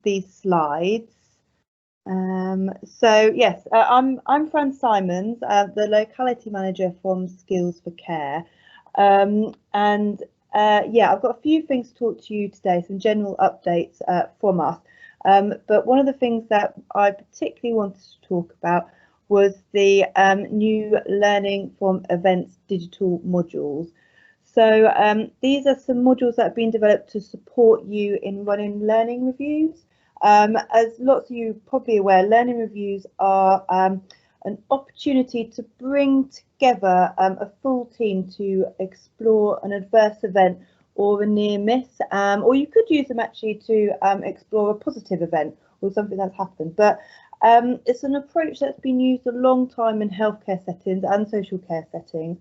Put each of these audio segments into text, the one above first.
these slides. So yes, I'm Fran Simons, the locality manager from Skills for Care, and yeah, I've got a few things to talk to you today, some general updates from us. But one of the things that I particularly wanted to talk about was the new Learning from Events digital modules. So these are some modules that have been developed to support you in running learning reviews. As lots of you are probably aware, learning reviews are an opportunity to bring together a full team to explore an adverse event or a near miss, or you could use them actually to explore a positive event or something that's happened. But it's an approach that's been used a long time in healthcare settings and social care settings,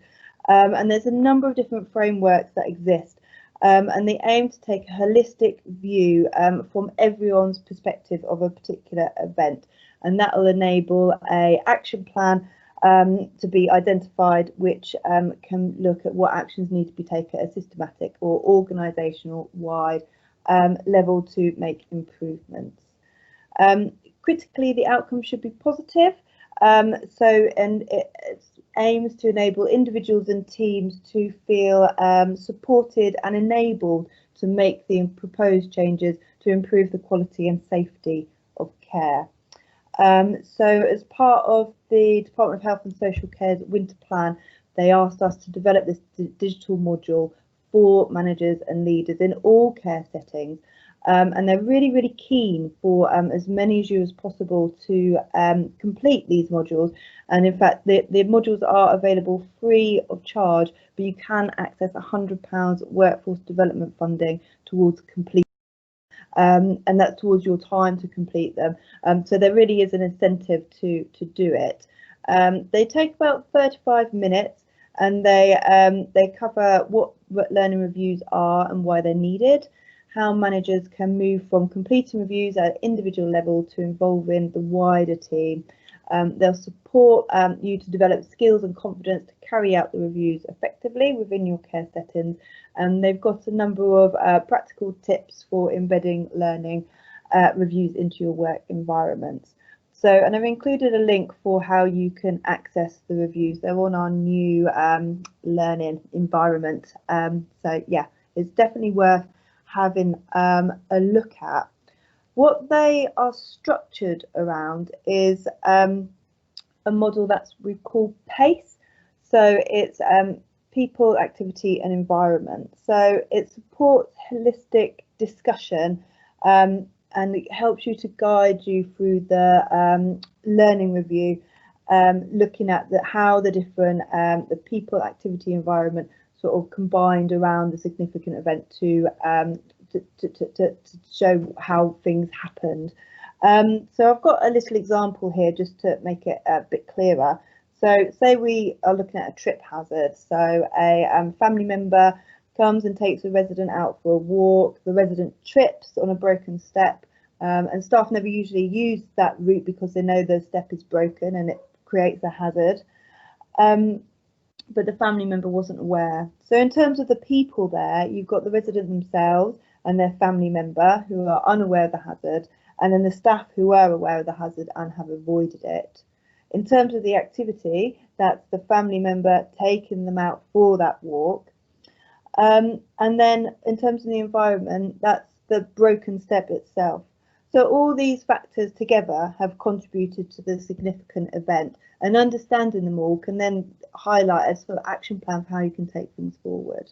and there's a number of different frameworks that exist. And they aim to take a holistic view from everyone's perspective of a particular event, and that will enable an action plan to be identified, which can look at what actions need to be taken at a systematic or organisational wide level to make improvements. Critically, the outcome should be positive. It aims to enable individuals and teams to feel supported and enabled to make the proposed changes to improve the quality and safety of care. So as part of the Department of Health and Social Care's winter plan, they asked us to develop this digital module for managers and leaders in all care settings. And they're really keen for as many of you as possible to complete these modules. And in fact, the modules are available free of charge, but you can access £100 workforce development funding towards completion. And that's towards your time to complete them. So there really is an incentive to do it. They take about 35 minutes, and they cover what learning reviews are and why they're needed, how managers can move from completing reviews at individual level to involving the wider team. They'll support you to develop skills and confidence to carry out the reviews effectively within your care settings, and they've got a number of practical tips for embedding learning reviews into your work environments. So, and I've included a link for how you can access the reviews. They're on our new learning environment. So yeah, it's definitely worth having a look at. What they are structured around is a model that's we call PACE. So it's people, activity and environment. So it supports holistic discussion and it helps you to guide you through the learning review, looking at how the different the people, activity, environment sort of combined around the significant event to show how things happened. So I've got a little example here just to make it a bit clearer. So say we are looking at a trip hazard. So a family member comes and takes a resident out for a walk. The resident trips on a broken step, and staff never usually use that route because they know the step is broken and it creates a hazard. But the family member wasn't aware. So in terms of the people there, you've got the resident themselves and their family member who are unaware of the hazard, and then the staff who were aware of the hazard and have avoided it. In terms of the activity, that's the family member taking them out for that walk. And then in terms of the environment, that's the broken step itself. So all these factors together have contributed to the significant event, and understanding them all can then highlight a sort of action plan for how you can take things forward.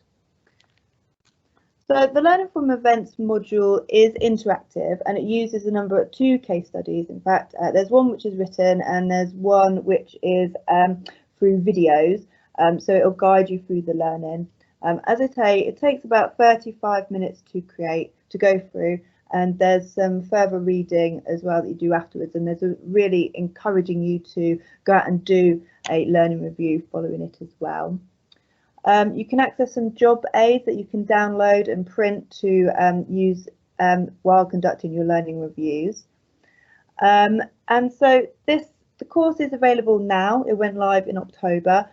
So the Learning from Events module is interactive, and it uses a number of 2 case studies. In fact, there's one which is written and there's one which is through videos. So it'll guide you through the learning. As I say, it takes about 35 minutes to go through, and there's some further reading as well that you do afterwards, and there's a really encouraging you to go out and do a learning review following it as well. You can access some job aids that you can download and print to use while conducting your learning reviews. And so the course is available now. It went live in October.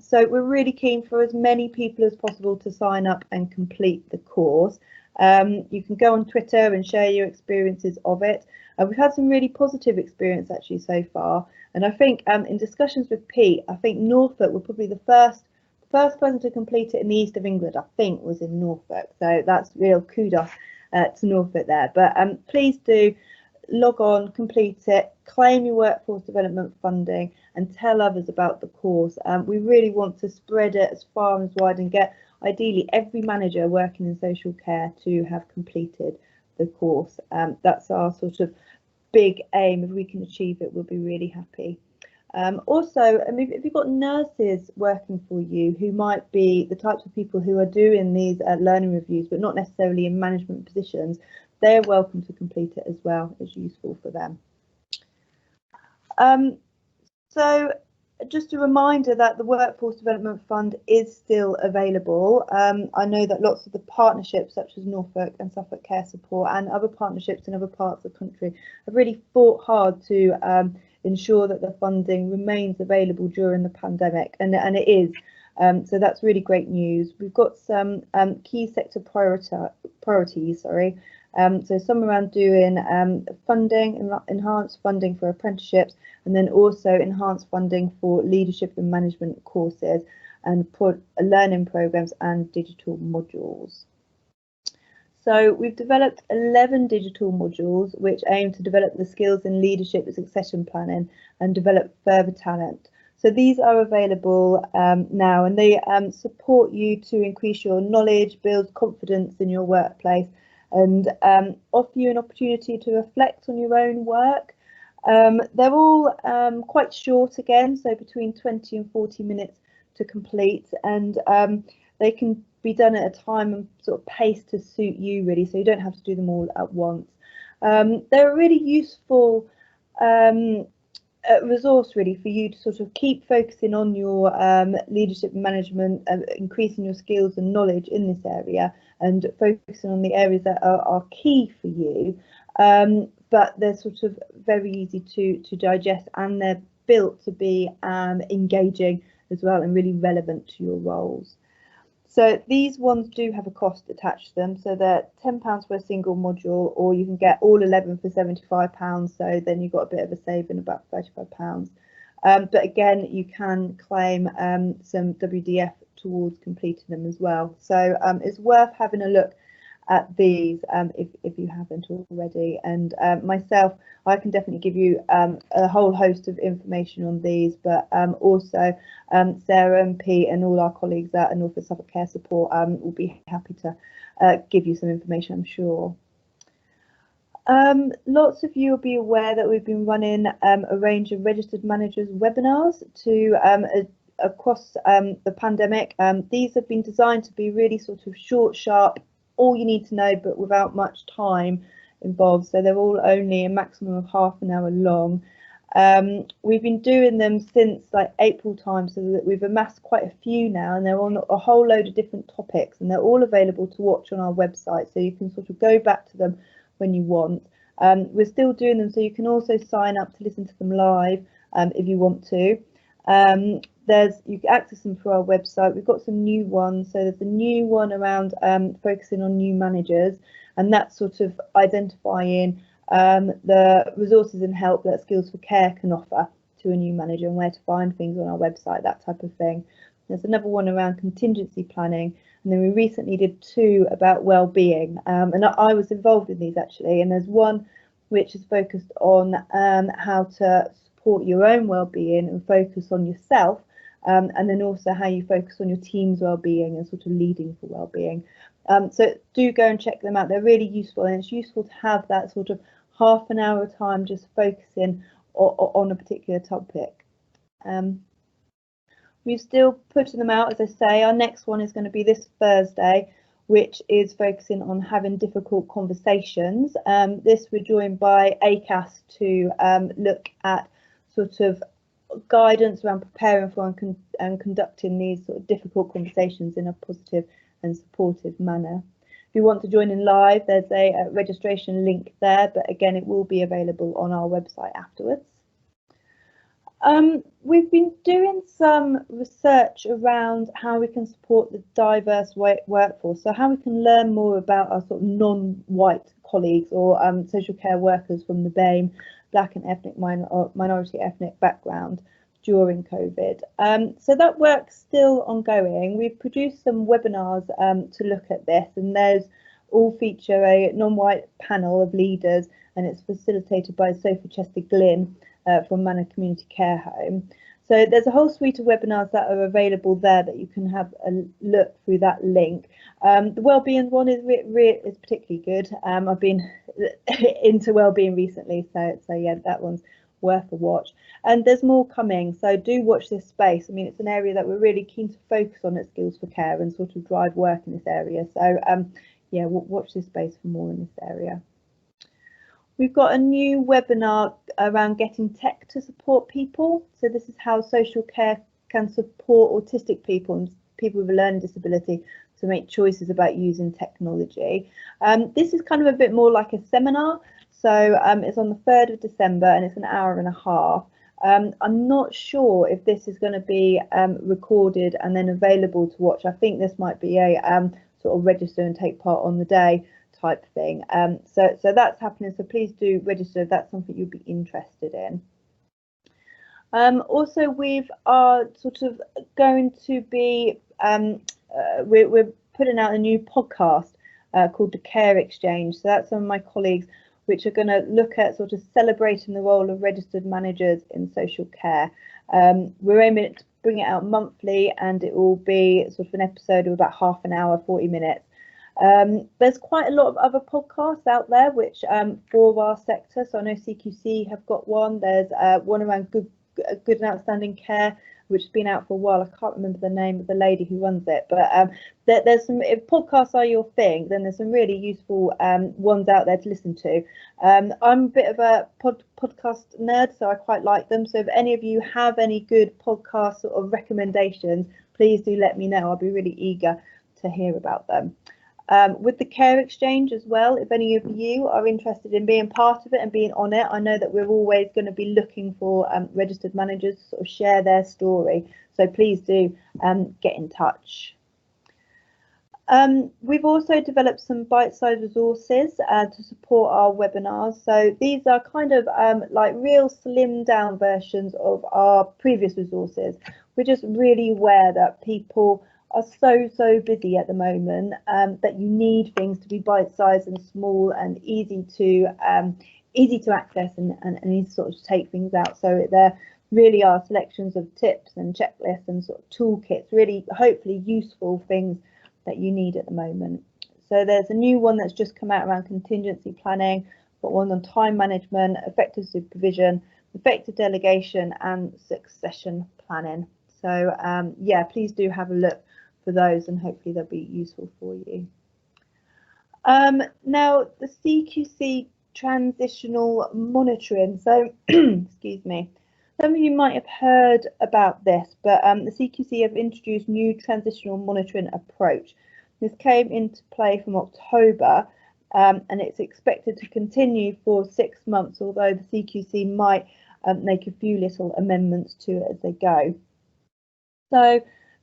So we're really keen for as many people as possible to sign up and complete the course. You can go on Twitter and share your experiences of it. We've had some really positive experience actually so far, and I think in discussions with Pete, I think Norfolk were probably the first person to complete it in the east of England, I think, was in Norfolk. So that's real kudos to Norfolk there. But please do log on, complete it, claim your workforce development funding, and tell others about the course. We really want to spread it as far and as wide and get ideally every manager working in social care to have completed the course. That's our sort of big aim. If we can achieve it, we'll be really happy. Also, I mean, if you've got nurses working for you who might be the types of people who are doing these learning reviews, but not necessarily in management positions, they're welcome to complete it as well. It's useful for them. So just a reminder that the Workforce Development Fund is still available. I know that lots of the partnerships such as Norfolk and Suffolk Care Support and other partnerships in other parts of the country have really fought hard to ensure that the funding remains available during the pandemic, and it is. So that's really great news. We've got some key sector priorities, so some around doing funding, enhanced funding for apprenticeships, and then also enhanced funding for leadership and management courses and learning programs and digital modules. So we've developed 11 digital modules which aim to develop the skills in leadership and succession planning and develop further talent. So these are available now, and they support you to increase your knowledge, build confidence in your workplace, and offer you an opportunity to reflect on your own work. They're all quite short again, so between 20 and 40 minutes to complete, and they can be done at a time and sort of pace to suit you really, so you don't have to do them all at once. They're a really useful resource really for you to sort of keep focusing on your leadership and management, increasing your skills and knowledge in this area, and focusing on the areas that are key for you, but they're sort of very easy to digest, and they're built to be engaging as well and really relevant to your roles. So these ones do have a cost attached to them, so they're £10 for a single module, or you can get all 11 for £75, so then you've got a bit of a saving, about £35. But again, you can claim some WDF towards completing them as well. So it's worth having a look at these if you haven't already. And myself, I can definitely give you a whole host of information on these, but also Sarah and Pete and all our colleagues at Norfolk Suffolk Care Support will be happy to give you some information, I'm sure. Lots of you will be aware that we've been running a range of registered managers webinars to across the pandemic. These have been designed to be really sort of short, sharp, all you need to know, but without much time involved. So they're all only a maximum of half an hour long. We've been doing them since like April time, so that we've amassed quite a few now, and they're on a whole load of different topics, and they're all available to watch on our website, so you can sort of go back to them when you want. We're still doing them, so you can also sign up to listen to them live if you want to. You can access them through our website. We've got some new ones, so there's a new one around focusing on new managers, and that's sort of identifying the resources and help that Skills for Care can offer to a new manager, and where to find things on our website, that type of thing. There's another one around contingency planning, and then we recently did two about well-being, and I was involved in these actually, and there's one which is focused on how to support your own well-being and focus on yourself, and then also how you focus on your team's well-being and sort of leading for well-being. So do go and check them out. They're really useful, and it's useful to have that sort of half an hour time just focusing on a particular topic. We're still putting them out, as I say. Our next one is going to be this Thursday, which is focusing on having difficult conversations. This we're joined by ACAS to look at sort of guidance around preparing for and conducting these sort of difficult conversations in a positive and supportive manner. If you want to join in live, there's a registration link there, but again, it will be available on our website afterwards. We've been doing some research around how we can support the diverse workforce, so how we can learn more about our sort of non-white colleagues or social care workers from the BAME, Black and ethnic minority ethnic background during COVID. So that work's still ongoing. We've produced some webinars to look at this, and those all feature a non-white panel of leaders, and it's facilitated by Sophie Chester-Glynn from Manor Community Care Home. So there's a whole suite of webinars that are available there that you can have a look through that link. The wellbeing one is particularly good. I've been into wellbeing recently, so yeah, that one's worth a watch. And there's more coming, so do watch this space. I mean, it's an area that we're really keen to focus on at Skills for Care and sort of drive work in this area. So yeah, watch this space for more in this area. We've got a new webinar around getting tech to support people. So this is how social care can support autistic people and people with a learning disability to make choices about using technology. This is kind of a bit more like a seminar. So it's on the 3rd of December and it's an hour and a half. I'm not sure if this is going to be recorded and then available to watch. I think this might be a sort of register and take part on the day type thing. So that's happening, so please do register if that's something you'd be interested in. Also, we are sort of going to be we're putting out a new podcast called The Care Exchange. So that's some of my colleagues which are going to look at sort of celebrating the role of registered managers in social care. We're aiming to bring it out monthly, and it will be sort of an episode of about half an hour, 40 minutes. There's quite a lot of other podcasts out there which for our sector. So I know CQC have got one. There's one around good and outstanding care, which has been out for a while. I can't remember the name of the lady who runs it, but there's some, if podcasts are your thing, then there's some really useful ones out there to listen to. I'm a bit of a podcast nerd, so I quite like them. So if any of you have any good podcast sort of recommendations, please do let me know. I'll be really eager to hear about them. With the Care Exchange as well, if any of you are interested in being part of it and being on it, I know that we're always going to be looking for registered managers to sort of share their story. So please do get in touch. We've also developed some bite-sized resources to support our webinars. So these are kind of like real slimmed down versions of our previous resources. We're just really aware that people are so busy at the moment that you need things to be bite-sized and small and easy to access and easy to sort of take things out. So there really are selections of tips and checklists and sort of toolkits, really hopefully useful things that you need at the moment. So there's a new one that's just come out around contingency planning, got one on time management, effective supervision, effective delegation and succession planning. So yeah, please do have a look for those and hopefully they'll be useful for you. Now the CQC Transitional Monitoring. So excuse me, some of you might have heard about this, but the CQC have introduced new transitional monitoring approach. This came into play from October and it's expected to continue for 6 months, although the CQC might make a few little amendments to it as they go. So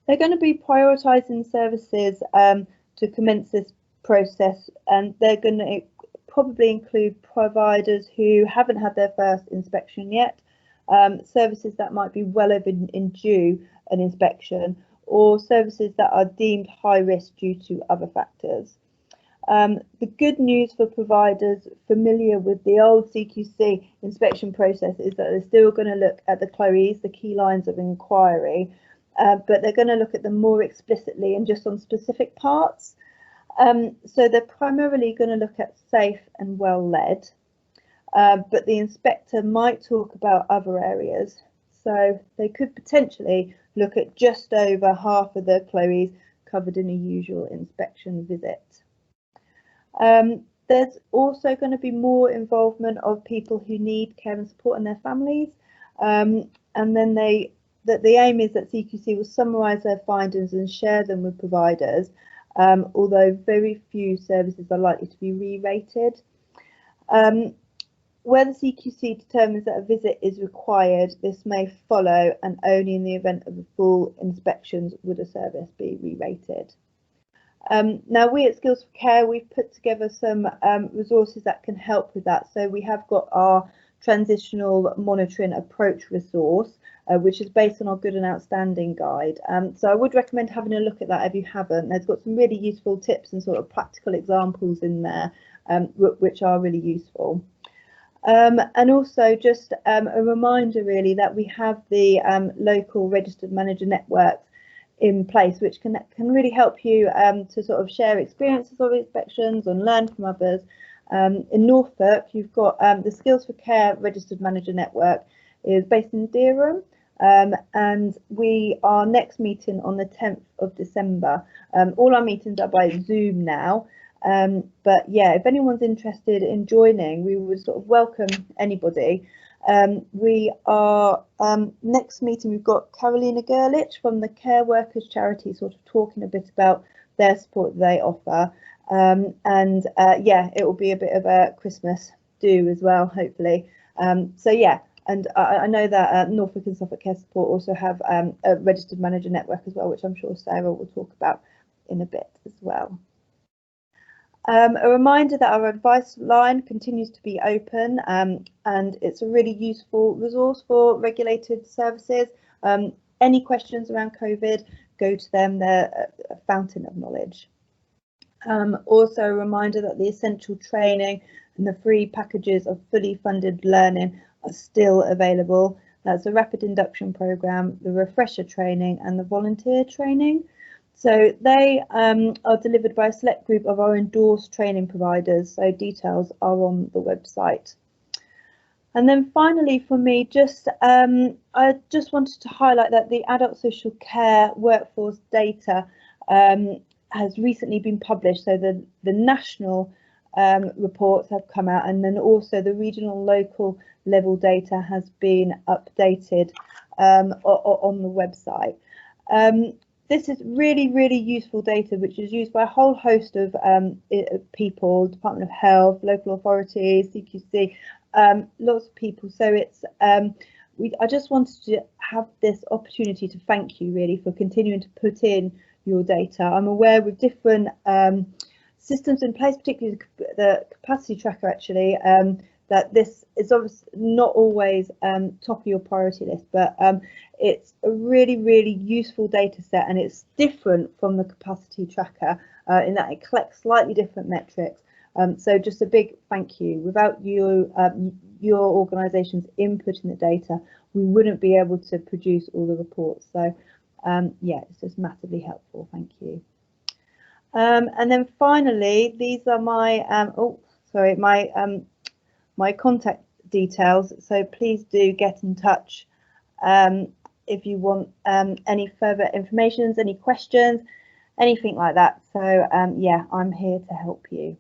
they're going to be prioritising services to commence this process, and they're going to probably include providers who haven't had their first inspection yet, services that might be well overdue an inspection, or services that are deemed high risk due to other factors. The good news for providers familiar with the old CQC inspection process is that they're still going to look at the CLOEs, the key lines of inquiry, but they're going to look at them more explicitly and just on specific parts. So they're primarily going to look at safe and well led, but the inspector might talk about other areas. So they could potentially look at just over half of the CLOEs covered in a usual inspection visit. There's also going to be more involvement of people who need care and support and their families, and then the aim is that CQC will summarise their findings and share them with providers, although very few services are likely to be re-rated. where the CQC determines that a visit is required, this may follow, and only in the event of a full inspections would a service be re-rated. Now, we at Skills for Care, we've put together some resources that can help with that. So we have got our Transitional Monitoring Approach resource, which is based on our Good and Outstanding guide. So I would recommend having a look at that if you haven't. There's got some really useful tips and sort of practical examples in there, which are really useful. And also just a reminder really that we have the local registered manager networks in place, which can really help you to sort of share experiences of inspections and learn from others. In Norfolk, you've got the Skills for Care registered manager network is based in Durham, and our next meeting on the 10th of December. All our meetings are by Zoom now. But yeah, if anyone's interested in joining, we would sort of welcome anybody. We are next meeting, we've got Carolina Gerlich from the Care Workers Charity sort of talking a bit about their support they offer. Yeah, it will be a bit of a Christmas do as well, hopefully. So yeah, and I know that Norfolk and Suffolk Care Support also have a registered manager network as well, which I'm sure Sarah will talk about in a bit as well. A reminder that our advice line continues to be open, and it's a really useful resource for regulated services. Any questions around COVID, go to them, they're a fountain of knowledge. Also a reminder that the essential training and the free packages of fully funded learning are still available. That's the rapid induction programme, the refresher training and the volunteer training. So they are delivered by a select group of our endorsed training providers, so details are on the website. And then finally for me, I just wanted to highlight that the adult social care workforce data has recently been published. So the national reports have come out, and then also the regional local level data has been updated on the website. This is really, really useful data, which is used by a whole host of people, Department of Health, local authorities, CQC, lots of people. So it's I just wanted to have this opportunity to thank you really for continuing to put in your data. I'm aware with different systems in place, particularly the capacity tracker actually, that this is obviously not always top of your priority list, but it's a really, really useful data set, and it's different from the capacity tracker in that it collects slightly different metrics. So just a big thank you. Without you, your organisation's input in the data, we wouldn't be able to produce all the reports. So yeah, it's just massively helpful. Thank you. And then finally, these are my my contact details, so please do get in touch if you want any further information, any questions, anything like that. So yeah, I'm here to help you.